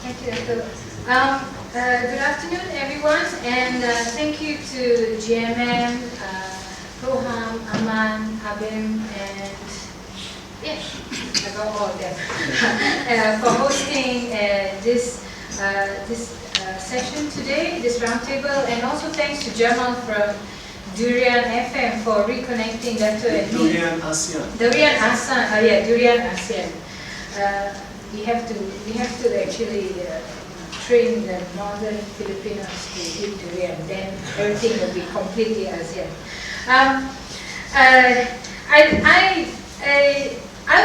Thank you, Dr. Good afternoon, everyone, and thank you to GMM, Proham, AMAN, ABIM, and yes, I got all of them for hosting this session today, this roundtable, and also thanks to Jamal from Durian FM for reconnecting Dr. and me. Durian ASEAN. Durian ASEAN, Durian ASEAN. We have to actually train the northern Filipinos to eat durian, then everything will be completely ASEAN. I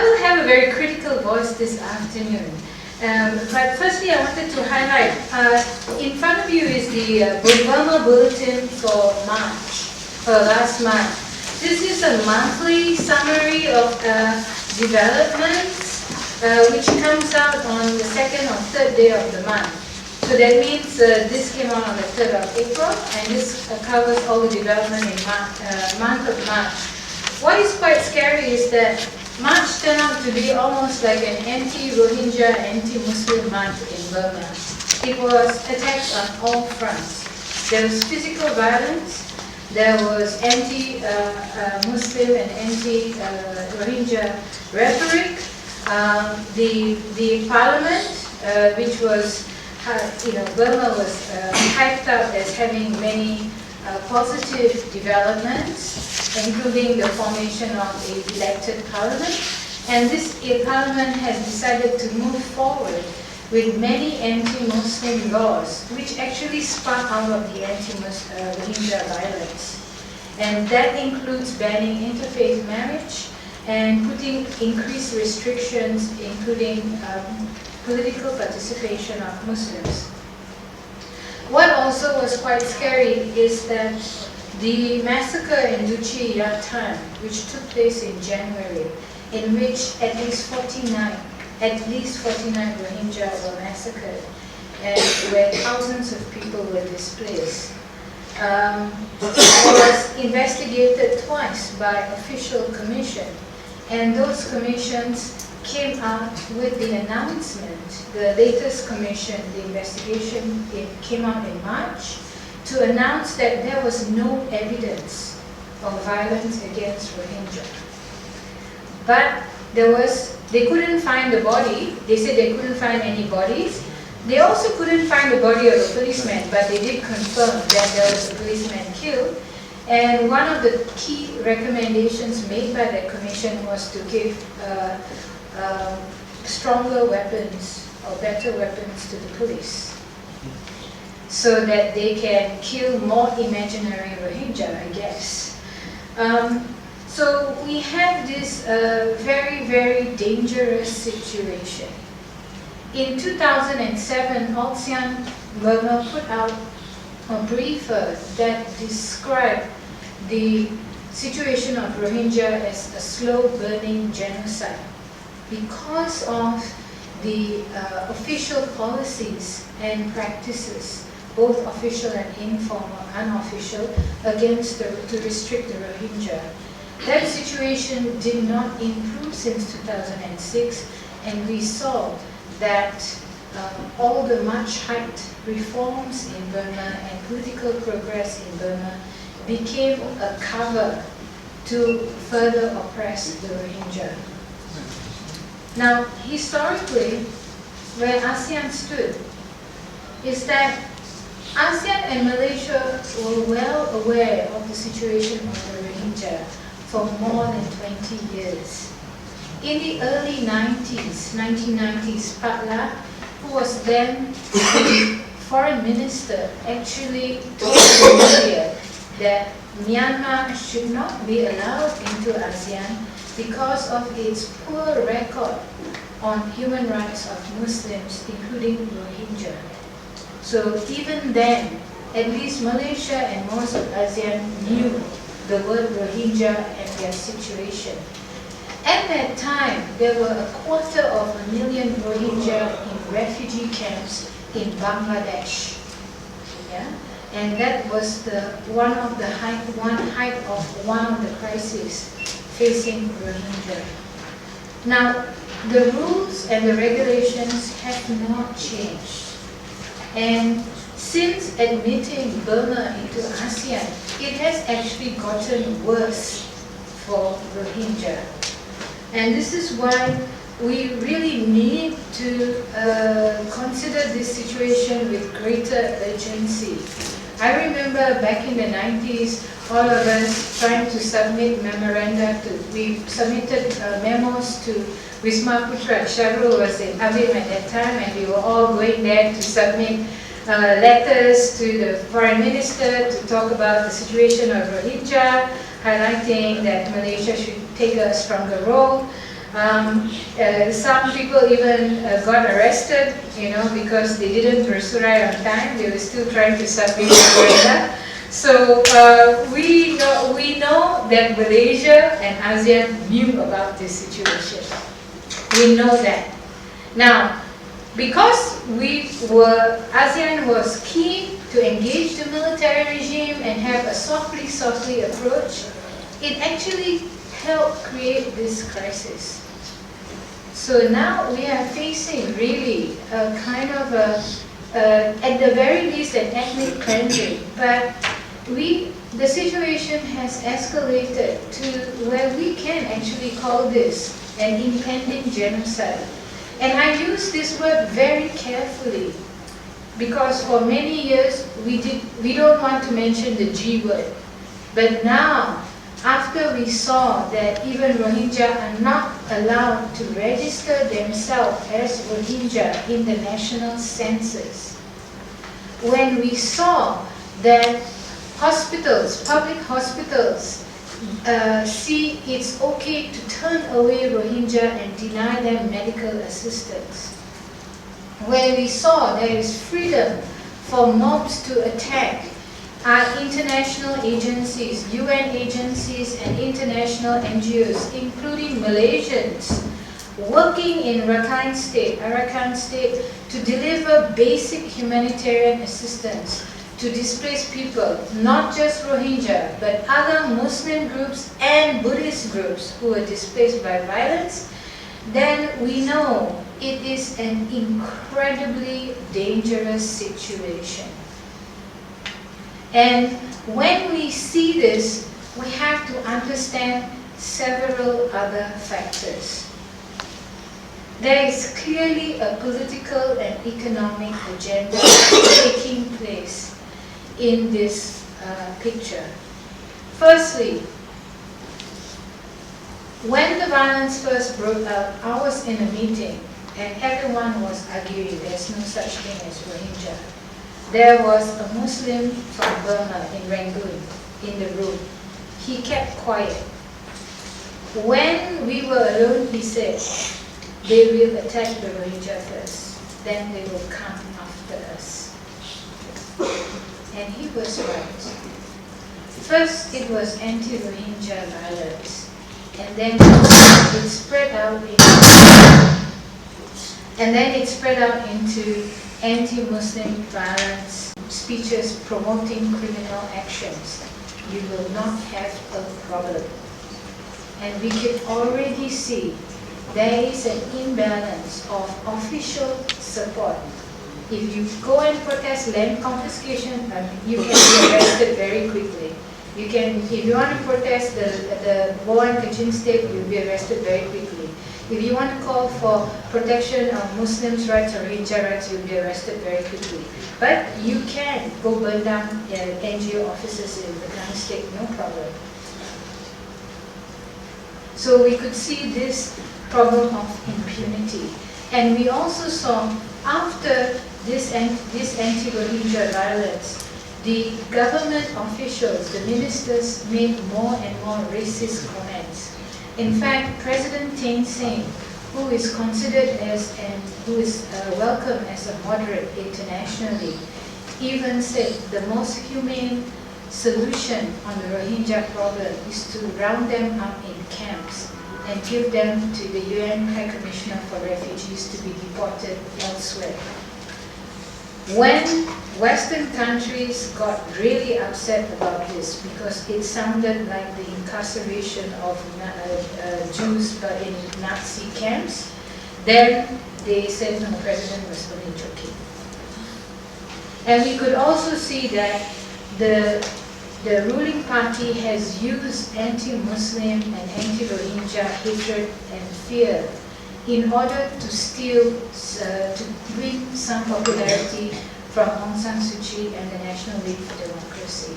will have a very critical voice this afternoon. But firstly, I wanted to highlight, in front of you is the Burma Bulletin for March, for last month. This is a monthly summary of developments, which comes out on the second or third day of the month. So that means this came out on the 3rd of April, and this covers all the development in month of March. What is quite scary is that March turned out to be almost like an anti-Rohingya, anti-Muslim month in Burma. It was attacks on all fronts. There was physical violence, there was anti-Muslim and anti-Rohingya rhetoric. The parliament, which was, Burma was hyped up as having many positive developments, including the formation of an elected parliament. And this parliament has decided to move forward with many anti-Muslim laws, which actually spun out of the anti-Rohingya violence. And that includes banning interfaith marriage and putting increased restrictions, including political participation of Muslims. What also was quite scary is that the massacre in Duchi Yatan, which took place in January, in which at least 49 Rohingya were massacred, and where thousands of people were displaced, was investigated twice by official commission. And those commissions came out with the announcement. The latest commission, the investigation, it came out in March to announce that there was no evidence of violence against Rohingya. But they couldn't find the body. They said they couldn't find any bodies. They also couldn't find the body of a policeman, but they did confirm that there was a policeman killed. And one of the key recommendations made by the commission was to give stronger weapons or better weapons to the police, so that they can kill more imaginary Rohingya, I guess. So we have this very, very dangerous situation. In 2007, ASEAN Burma put out a briefer that described the situation of Rohingya as a slow-burning genocide because of the official policies and practices, both official and informal, unofficial, to restrict the Rohingya. That situation did not improve since 2006, and we saw that all the much-hyped reforms in Burma and political progress in Burma became a cover to further oppress the Rohingya. Now, historically, where ASEAN stood is that ASEAN and Malaysia were well aware of the situation of the Rohingya for more than 20 years. In the early 1990s, Pak Lat, who was then the foreign minister, actually told the media that Myanmar should not be allowed into ASEAN because of its poor record on human rights of Muslims, including Rohingya. So even then, at least Malaysia and most of ASEAN knew the word Rohingya and their situation. At that time, there were 250,000 Rohingya in refugee camps in Bangladesh. Yeah? And that was one of the height of one of the crises facing Rohingya. Now, the rules and the regulations have not changed. And since admitting Burma into ASEAN, it has actually gotten worse for Rohingya. And this is why we really need to consider this situation with greater urgency. I remember back in the 90s, all of us trying to submit memoranda we submitted memos to Wisma Putra. Shahrul was in Abim at that time, and we were all going there to submit letters to the foreign minister to talk about the situation of Rohingya, highlighting that Malaysia should take a stronger role. Some people even got arrested, because they didn't bersurai on time. They were still trying to submit memoranda. So we know that Malaysia and ASEAN knew about this situation. We know that. Now, because ASEAN was keen to engage the military regime and have a softly approach, it actually helped create this crisis. So now we are facing really a kind of at the very least an ethnic cleansing, but the situation has escalated to where we can actually call this an impending genocide. And I use this word very carefully because for many years we don't want to mention the G word. But now, after we saw that even Rohingya are not allowed to register themselves as Rohingya in the national census, when we saw that hospitals, public hospitals, see it's okay to turn away Rohingya and deny them medical assistance, when we saw there is freedom for mobs to attack our international agencies, UN agencies and international NGOs, including Malaysians, working in Arakan State to deliver basic humanitarian assistance to displaced people, not just Rohingya, but other Muslim groups and Buddhist groups who were displaced by violence, then we know it is an incredibly dangerous situation. And when we see this, we have to understand several other factors. There is clearly a political and economic agenda taking place in this picture. Firstly, when the violence first broke out, I was in a meeting and everyone was arguing there's no such thing as Rohingya. There was a Muslim from Burma in Rangoon in the room. He kept quiet. When we were alone, he said, they will attack the Rohingya first, then they will come after us. And he was right. First, it was anti-Rohingya violence, and then it spread out into anti-Muslim violence, speeches promoting criminal actions. You will not have a problem. And we can already see there is an imbalance of official support. If you go and protest land confiscation, you can be arrested very quickly. If you want to protest the Boan Kachin state, you'll be arrested very quickly. If you want to call for protection of Muslims' rights or Rohingya rights, you'll be arrested very quickly. But you can go burn down NGO offices in the Kachin state, no problem. So we could see this problem of impunity. And we also saw after this anti-Rohingya violence, the government officials, the ministers, made more and more racist comments. In fact, President Thein Sein, who is considered as who is welcome as a moderate internationally, even said the most humane solution on the Rohingya problem is to round them up in camps and give them to the UN High Commissioner for Refugees to be deported elsewhere. When Western countries got really upset about this because it sounded like the incarceration of Jews in Nazi camps, Then they said, no, the president was only joking. And we could also see that the ruling party has used anti-Muslim and anti-Rohingya hatred and fear in order to steal, to win some popularity from Aung San Suu Kyi and the National League for Democracy.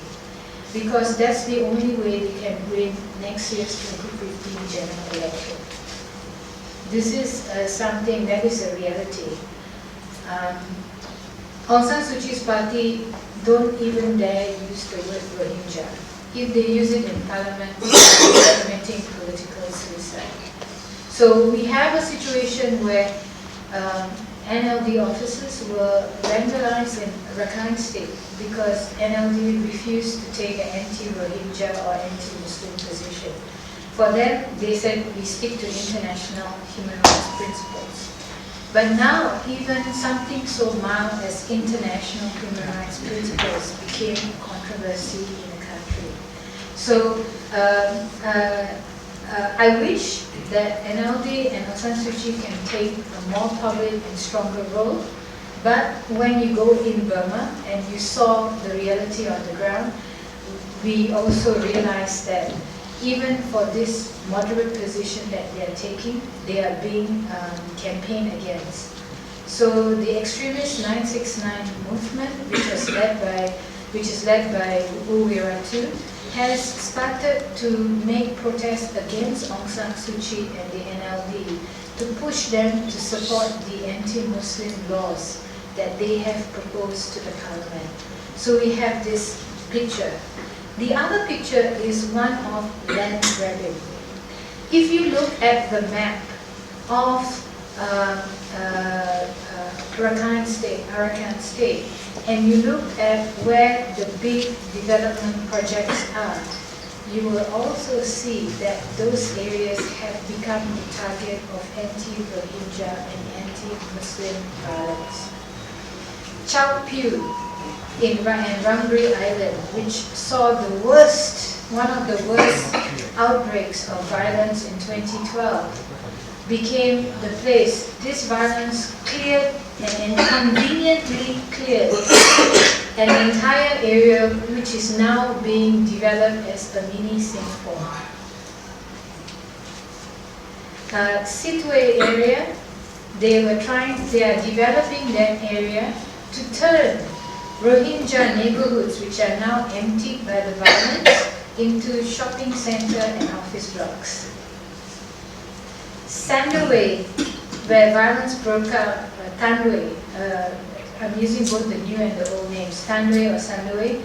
Because that's the only way they can win next year's 2015 general election. This is something that is a reality. Aung San Suu Kyi's party don't even dare use the word Rohingya. If they use it in parliament, they're committing political suicide. So we have a situation where NLD officers were vandalized in Rakhine State because NLD refused to take an anti-Rohingya or anti-Muslim position. For them, they said we stick to international human rights principles. But now, even something so mild as international human rights principles became controversy in the country. So I wish that NLD and Aung San Suu Kyi can take a more public and stronger role. But when you go in Burma and you saw the reality on the ground, we also realized that even for this moderate position that they are taking, they are being campaigned against. So the extremist 969 movement, which is led by U Wiratu, has started to make protests against Aung San Suu Kyi and the NLD to push them to support the anti-Muslim laws that they have proposed to the parliament. So we have this picture. The other picture is one of land grabbing. If you look at the map of Arakan State, and you look at where the big development projects are, you will also see that those areas have become the target of anti-Rohingya and anti-Muslim violence. Chao Pyu in Rangri Island, which saw the worst, one of the worst outbreaks of violence in 2012, became the place. This violence cleared and conveniently cleared an entire area which is now being developed as a mini Singapore. Sitwe area, they are developing that area to turn Rohingya neighborhoods, which are now emptied by the violence, into shopping center and office blocks. Sandaway, where violence broke out, Tanway, I'm using both the new and the old names, Tanway or Sandaway,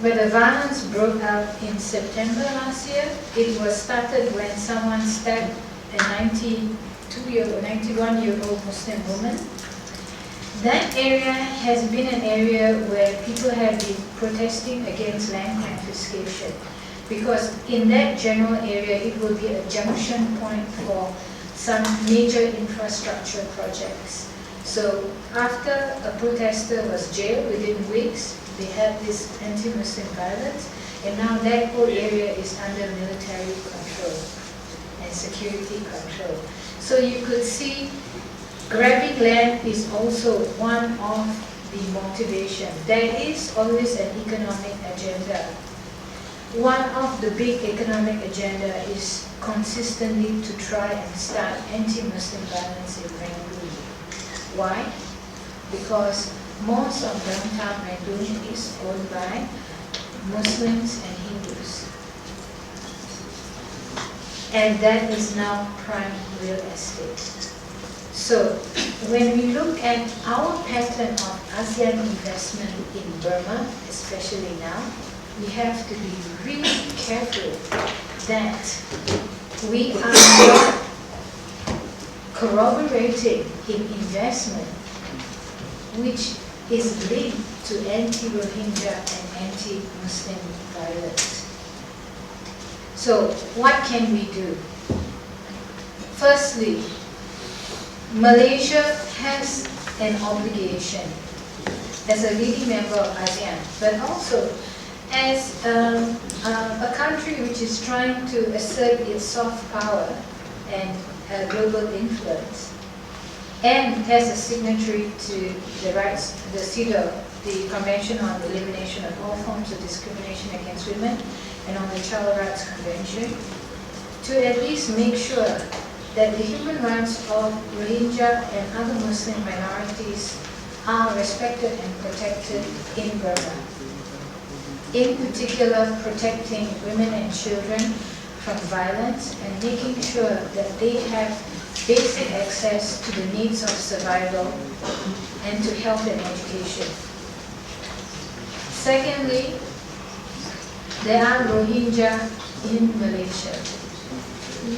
where the violence broke out in September last year. It was started when someone stabbed a 91-year-old Muslim woman. That area has been an area where people have been protesting against land confiscation, because in that general area it will be a junction point for some major infrastructure projects. So after a protester was jailed within weeks, they had this anti-Muslim violence, and now that whole area is under military control and security control. So you could see grabbing land is also one of the motivation. There is always an economic agenda. One of the big economic agenda is consistently to try and start anti-Muslim violence in Rangoon. Why? Because most of downtown Rangoon is owned by Muslims and Hindus. And that is now prime real estate. So when we look at our pattern of ASEAN investment in Burma, especially now, we have to be really careful that we are not corroborating in investment which is linked to anti-Rohingya and anti-Muslim violence. So what can we do? Firstly, Malaysia has an obligation as a leading member of ASEAN, but also as a country which is trying to assert its soft power and global influence. and as a signatory to the CEDAW, the Convention on the Elimination of All Forms of Discrimination Against Women, and on the Child Rights Convention, to at least make sure that the human rights of Rohingya and other Muslim minorities are respected and protected in Burma. In particular, protecting women and children from violence and making sure that they have basic access to the needs of survival and to health and education. Secondly, there are Rohingya in Malaysia.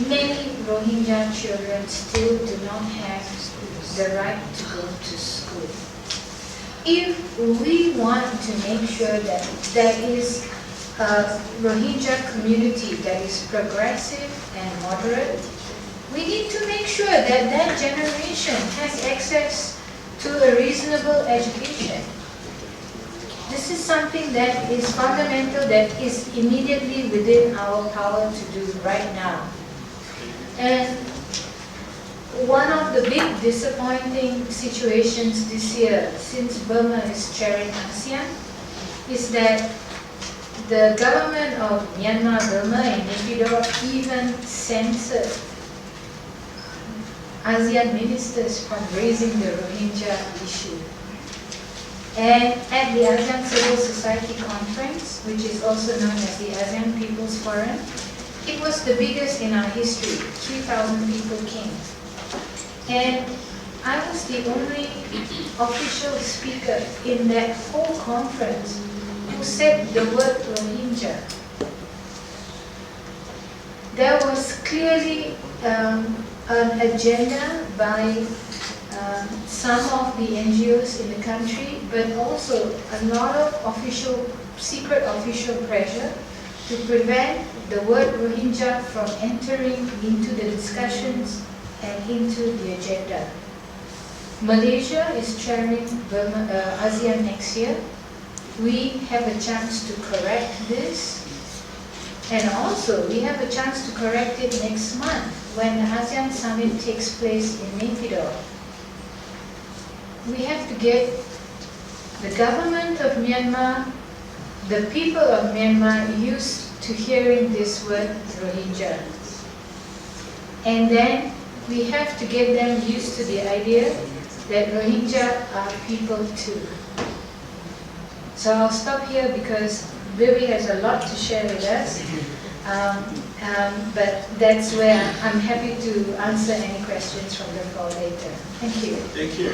Many Rohingya children still do not have the right to go to school. If we want to make sure that there is a Rohingya community that is progressive and moderate, we need to make sure that that generation has access to a reasonable education. This is something that is fundamental, that is immediately within our power to do right now. And one of the big disappointing situations this year, since Burma is chairing ASEAN, is that the government of Myanmar, Burma, and FIDH even censored ASEAN ministers from raising the Rohingya issue. And at the ASEAN Civil Society Conference, which is also known as the ASEAN People's Forum, it was the biggest in our history. 3,000 people came. And I was the only official speaker in that whole conference who said the word Rohingya. There was clearly an agenda by some of the NGOs in the country, but also a lot of secret official pressure to prevent the word Rohingya from entering into the discussions and into the agenda. Malaysia is chairing ASEAN next year. We have a chance to correct this, and also we have a chance to correct it next month when the ASEAN Summit takes place in Mayfield. We have to get the government of Myanmar, the people of Myanmar used to hearing this word Rohingya. And then we have to get them used to the idea that Rohingya are people too. So I'll stop here because Bibi has a lot to share with us. But that's where I'm happy to answer any questions from the floor later. Thank you. Thank you.